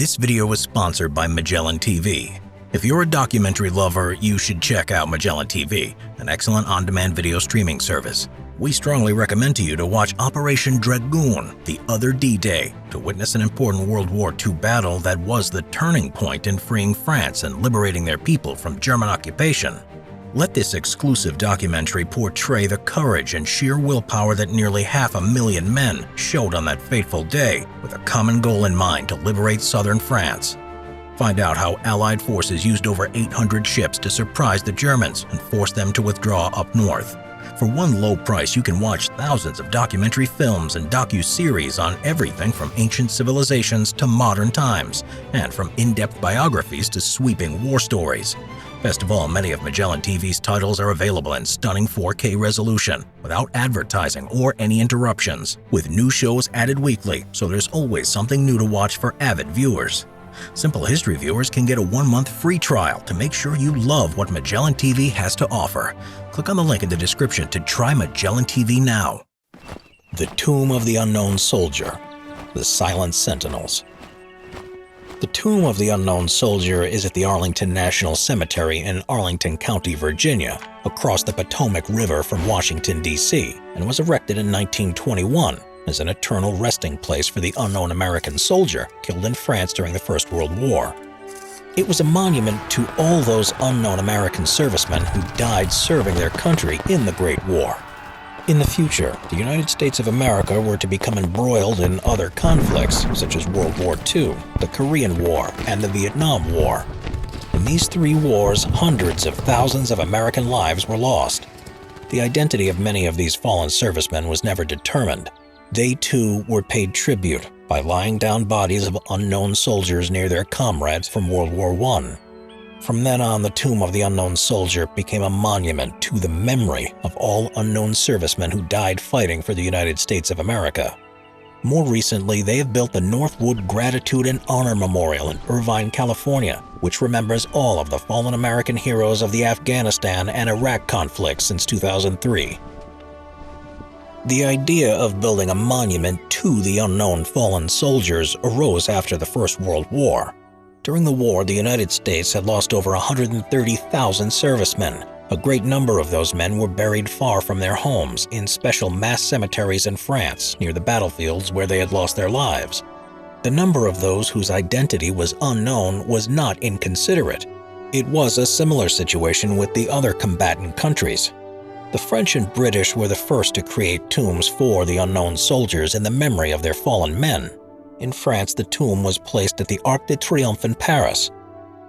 This video is sponsored by Magellan TV. If you're a documentary lover, you should check out Magellan TV, an excellent on-demand video streaming service. We strongly recommend to you to watch Operation Dragoon, The Other D-Day, to witness an important World War II battle that was the turning point in freeing France and liberating their people from German occupation. Let this exclusive documentary portray the courage and sheer willpower that nearly 500,000 men showed on that fateful day, with a common goal in mind to liberate southern France. Find out how Allied forces used over 800 ships to surprise the Germans and force them to withdraw up north. For one low price, you can watch thousands of documentary films and docu-series on everything from ancient civilizations to modern times, and from in-depth biographies to sweeping war stories. Best of all, many of Magellan TV's titles are available in stunning 4K resolution, without advertising or any interruptions, with new shows added weekly, so there's always something new to watch for avid viewers. Simple History viewers can get a 1-month free trial to make sure you love what Magellan TV has to offer. Click on the link in the description to try Magellan TV now. The Tomb of the Unknown Soldier, The Silent Sentinels. The Tomb of the Unknown Soldier is at the Arlington National Cemetery in Arlington County, Virginia, across the Potomac River from Washington, D.C., and was erected in 1921 as an eternal resting place for the unknown American soldier killed in France during the First World War. It was a monument to all those unknown American servicemen who died serving their country in the Great War. In the future, the United States of America were to become embroiled in other conflicts, such as World War II, the Korean War, and the Vietnam War. In these three wars, hundreds of thousands of American lives were lost. The identity of many of these fallen servicemen was never determined. They too were paid tribute by lying down bodies of unknown soldiers near their comrades from World War I. From then on, the Tomb of the Unknown Soldier became a monument to the memory of all unknown servicemen who died fighting for the United States of America. More recently, they have built the Northwood Gratitude and Honor Memorial in Irvine, California, which remembers all of the fallen American heroes of the Afghanistan and Iraq conflicts since 2003. The idea of building a monument to the unknown fallen soldiers arose after the First World War. During the war, the United States had lost over 130,000 servicemen. A great number of those men were buried far from their homes in special mass cemeteries in France near the battlefields where they had lost their lives. The number of those whose identity was unknown was not inconsiderate. It was a similar situation with the other combatant countries. The French and British were the first to create tombs for the unknown soldiers in the memory of their fallen men. In France, the tomb was placed at the Arc de Triomphe in Paris.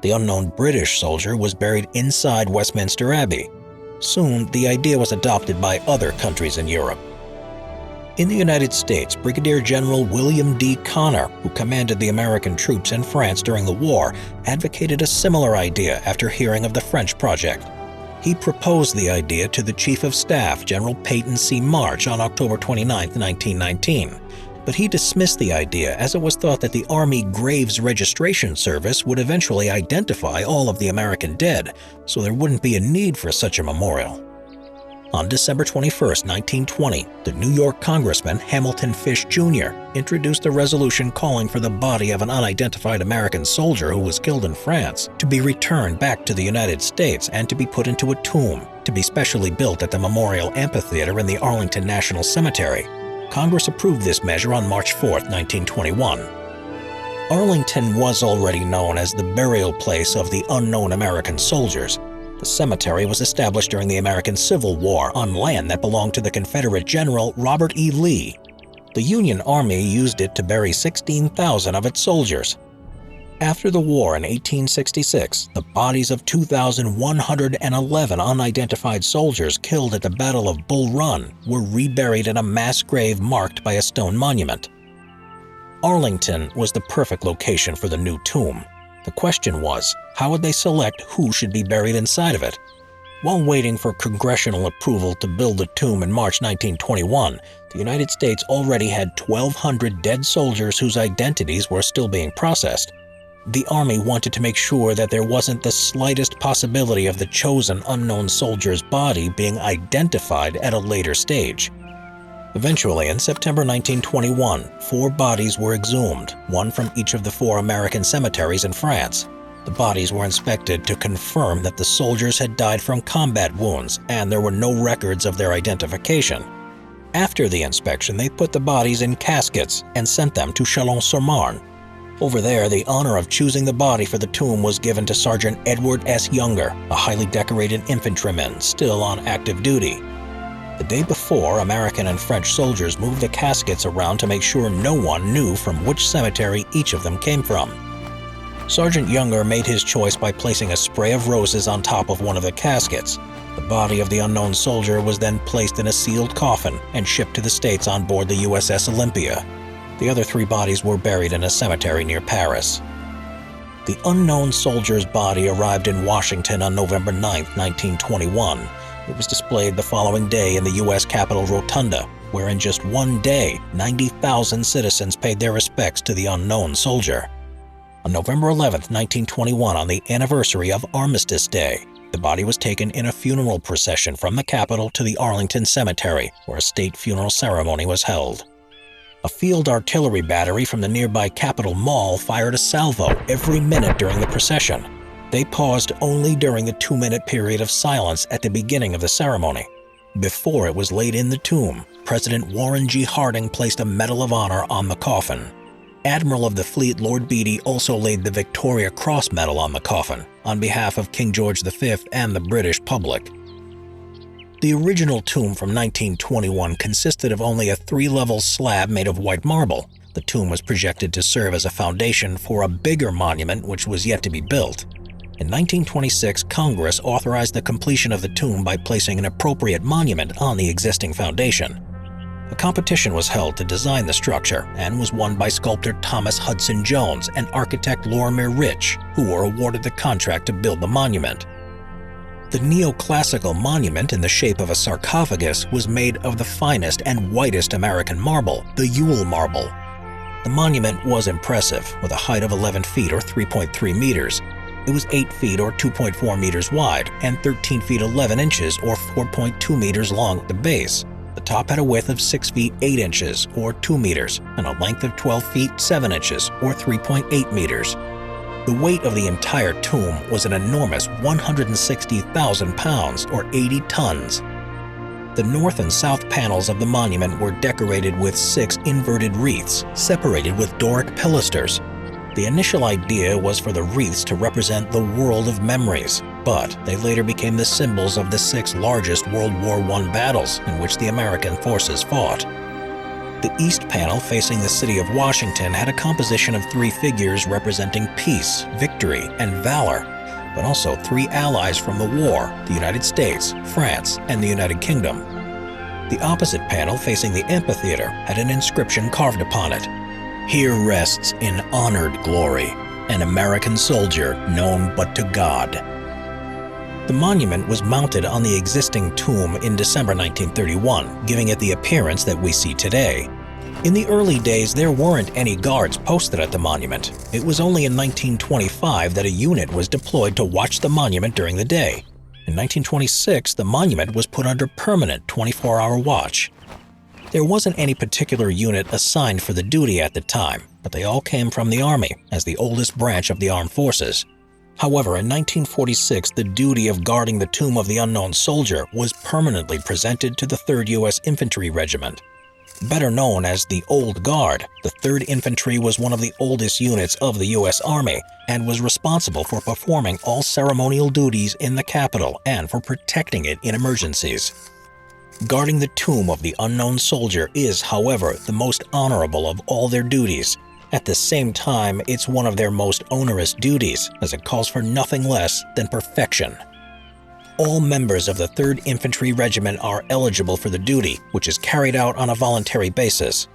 The unknown British soldier was buried inside Westminster Abbey. Soon, the idea was adopted by other countries in Europe. In the United States, Brigadier General William D. Connor, who commanded the American troops in France during the war, advocated a similar idea after hearing of the French project. He proposed the idea to the Chief of Staff, General Peyton C. March, on October 29, 1919. But he dismissed the idea as it was thought that the Army Graves Registration Service would eventually identify all of the American dead, so there wouldn't be a need for such a memorial. On December 21, 1920, the New York Congressman Hamilton Fish Jr. introduced a resolution calling for the body of an unidentified American soldier who was killed in France to be returned back to the United States and to be put into a tomb, to be specially built at the Memorial Amphitheater in the Arlington National Cemetery. Congress approved this measure on March 4, 1921. Arlington was already known as the burial place of the unknown American soldiers. The cemetery was established during the American Civil War on land that belonged to the Confederate General Robert E. Lee. The Union Army used it to bury 16,000 of its soldiers. After the war in 1866, the bodies of 2,111 unidentified soldiers killed at the Battle of Bull Run were reburied in a mass grave marked by a stone monument. Arlington was the perfect location for the new tomb. The question was, how would they select who should be buried inside of it? While waiting for congressional approval to build the tomb in March 1921, the United States already had 1,200 dead soldiers whose identities were still being processed. The Army wanted to make sure that there wasn't the slightest possibility of the chosen unknown soldier's body being identified at a later stage. Eventually, in September 1921, 4 bodies were exhumed, one from each of the 4 American cemeteries in France. The bodies were inspected to confirm that the soldiers had died from combat wounds, and there were no records of their identification. After the inspection, they put the bodies in caskets and sent them to Chalon-sur-Marne. Over there, the honor of choosing the body for the tomb was given to Sergeant Edward S. Younger, a highly decorated infantryman still on active duty. The day before, American and French soldiers moved the caskets around to make sure no one knew from which cemetery each of them came from. Sergeant Younger made his choice by placing a spray of roses on top of one of the caskets. The body of the unknown soldier was then placed in a sealed coffin and shipped to the States on board the USS Olympia. The other 3 bodies were buried in a cemetery near Paris. The unknown soldier's body arrived in Washington on November 9, 1921. It was displayed the following day in the U.S. Capitol Rotunda, where in just one day, 90,000 citizens paid their respects to the unknown soldier. On November 11, 1921, on the anniversary of Armistice Day, the body was taken in a funeral procession from the Capitol to the Arlington Cemetery, where a state funeral ceremony was held. A field artillery battery from the nearby Capitol Mall fired a salvo every minute during the procession. They paused only during the 2-minute period of silence at the beginning of the ceremony. Before it was laid in the tomb, President Warren G. Harding placed a Medal of Honor on the coffin. Admiral of the Fleet Lord Beatty also laid the Victoria Cross Medal on the coffin, on behalf of King George V and the British public. The original tomb from 1921 consisted of only a 3-level slab made of white marble. The tomb was projected to serve as a foundation for a bigger monument which was yet to be built. In 1926, Congress authorized the completion of the tomb by placing an appropriate monument on the existing foundation. A competition was held to design the structure and was won by sculptor Thomas Hudson Jones and architect Lorimer Rich, who were awarded the contract to build the monument. The neoclassical monument in the shape of a sarcophagus was made of the finest and whitest American marble, the Yule marble. The monument was impressive, with a height of 11 feet or 3.3 meters. It was 8 feet or 2.4 meters wide and 13 feet 11 inches or 4.2 meters long at the base. The top had a width of 6 feet 8 inches or 2 meters and a length of 12 feet 7 inches or 3.8 meters. The weight of the entire tomb was an enormous 160,000 pounds or 80 tons. The north and south panels of the monument were decorated with 6 inverted wreaths separated with Doric pilasters. The initial idea was for the wreaths to represent the world of memories, but they later became the symbols of the 6 largest World War I battles in which the American forces fought. The east panel facing the city of Washington had a composition of 3 figures representing peace, victory, and valor, but also 3 allies from the war, the United States, France, and the United Kingdom. The opposite panel facing the amphitheater had an inscription carved upon it. Here rests in honored glory an American soldier known but to God. The monument was mounted on the existing tomb in December 1931, giving it the appearance that we see today. In the early days, there weren't any guards posted at the monument. It was only in 1925 that a unit was deployed to watch the monument during the day. In 1926, the monument was put under permanent 24-hour watch. There wasn't any particular unit assigned for the duty at the time, but they all came from the Army as the oldest branch of the armed forces. However, in 1946, the duty of guarding the tomb of the unknown soldier was permanently presented to the 3rd U.S. Infantry Regiment. Better known as the Old Guard, the 3rd Infantry was one of the oldest units of the U.S. Army and was responsible for performing all ceremonial duties in the Capitol and for protecting it in emergencies. Guarding the tomb of the unknown soldier is, however, the most honorable of all their duties. At the same time, it's one of their most onerous duties, as it calls for nothing less than perfection. All members of the 3rd Infantry Regiment are eligible for the duty, which is carried out on a voluntary basis.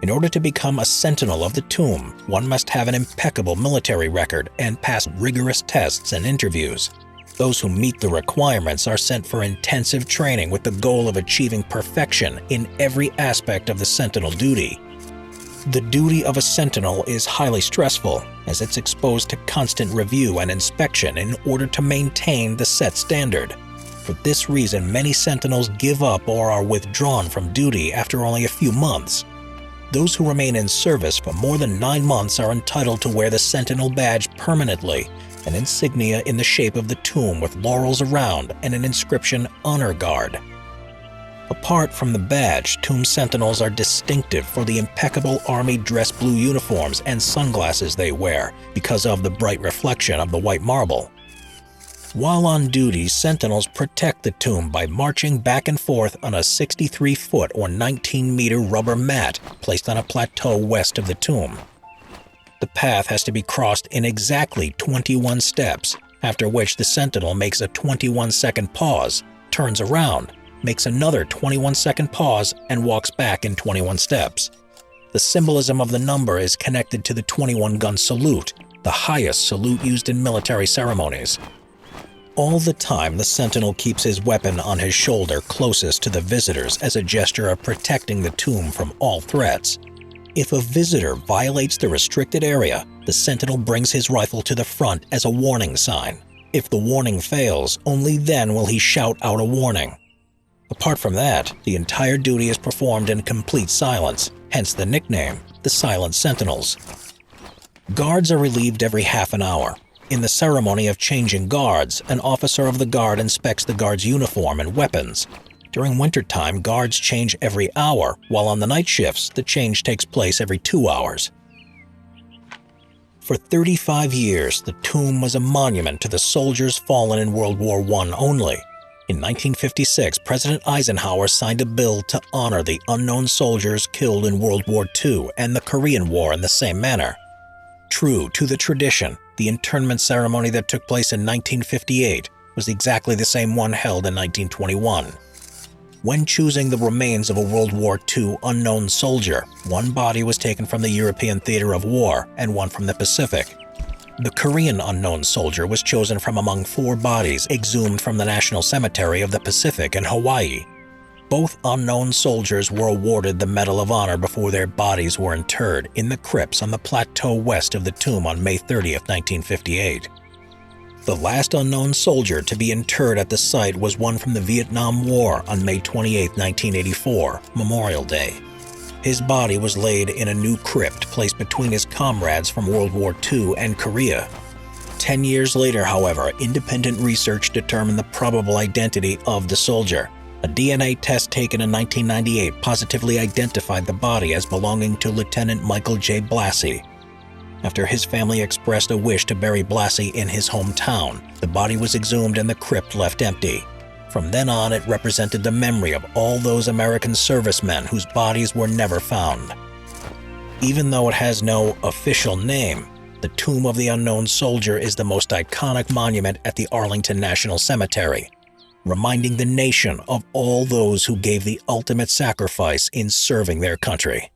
In order to become a sentinel of the tomb, one must have an impeccable military record and pass rigorous tests and interviews. Those who meet the requirements are sent for intensive training with the goal of achieving perfection in every aspect of the sentinel duty. The duty of a sentinel is highly stressful, as it's exposed to constant review and inspection in order to maintain the set standard. For this reason, many Sentinels give up or are withdrawn from duty after only a few months. Those who remain in service for more than 9 months are entitled to wear the Sentinel badge permanently, an insignia in the shape of the tomb with laurels around and an inscription "Honor Guard." Apart from the badge, tomb sentinels are distinctive for the impeccable army dress blue uniforms and sunglasses they wear because of the bright reflection of the white marble. While on duty, sentinels protect the tomb by marching back and forth on a 63-foot or 19-meter rubber mat placed on a plateau west of the tomb. The path has to be crossed in exactly 21 steps, after which the sentinel makes a 21-second pause, turns around, makes another 21-second pause, and walks back in 21 steps. The symbolism of the number is connected to the 21-gun salute, the highest salute used in military ceremonies. All the time, the sentinel keeps his weapon on his shoulder closest to the visitors as a gesture of protecting the tomb from all threats. If a visitor violates the restricted area, the sentinel brings his rifle to the front as a warning sign. If the warning fails, only then will he shout out a warning. Apart from that, the entire duty is performed in complete silence, hence the nickname, the Silent Sentinels. Guards are relieved every half an hour. In the ceremony of changing guards, an officer of the guard inspects the guard's uniform and weapons. During wintertime, guards change every hour, while on the night shifts, the change takes place every 2 hours. For 35 years, the tomb was a monument to the soldiers fallen in World War I only. In 1956, President Eisenhower signed a bill to honor the unknown soldiers killed in World War II and the Korean War in the same manner. True to the tradition, the internment ceremony that took place in 1958 was exactly the same one held in 1921. When choosing the remains of a World War II unknown soldier, one body was taken from the European theater of war and one from the Pacific. The Korean unknown soldier was chosen from among 4 bodies exhumed from the National Cemetery of the Pacific in Hawaii. Both unknown soldiers were awarded the Medal of Honor before their bodies were interred in the crypts on the plateau west of the tomb on May 30, 1958. The last unknown soldier to be interred at the site was one from the Vietnam War on May 28, 1984, Memorial Day. His body was laid in a new crypt placed between his comrades from World War II and Korea. 10 years later, however, independent research determined the probable identity of the soldier. A DNA test taken in 1998 positively identified the body as belonging to Lieutenant Michael J. Blassie. After his family expressed a wish to bury Blassie in his hometown, the body was exhumed and the crypt left empty. From then on, it represented the memory of all those American servicemen whose bodies were never found. Even though it has no official name, the Tomb of the Unknown Soldier is the most iconic monument at the Arlington National Cemetery, reminding the nation of all those who gave the ultimate sacrifice in serving their country.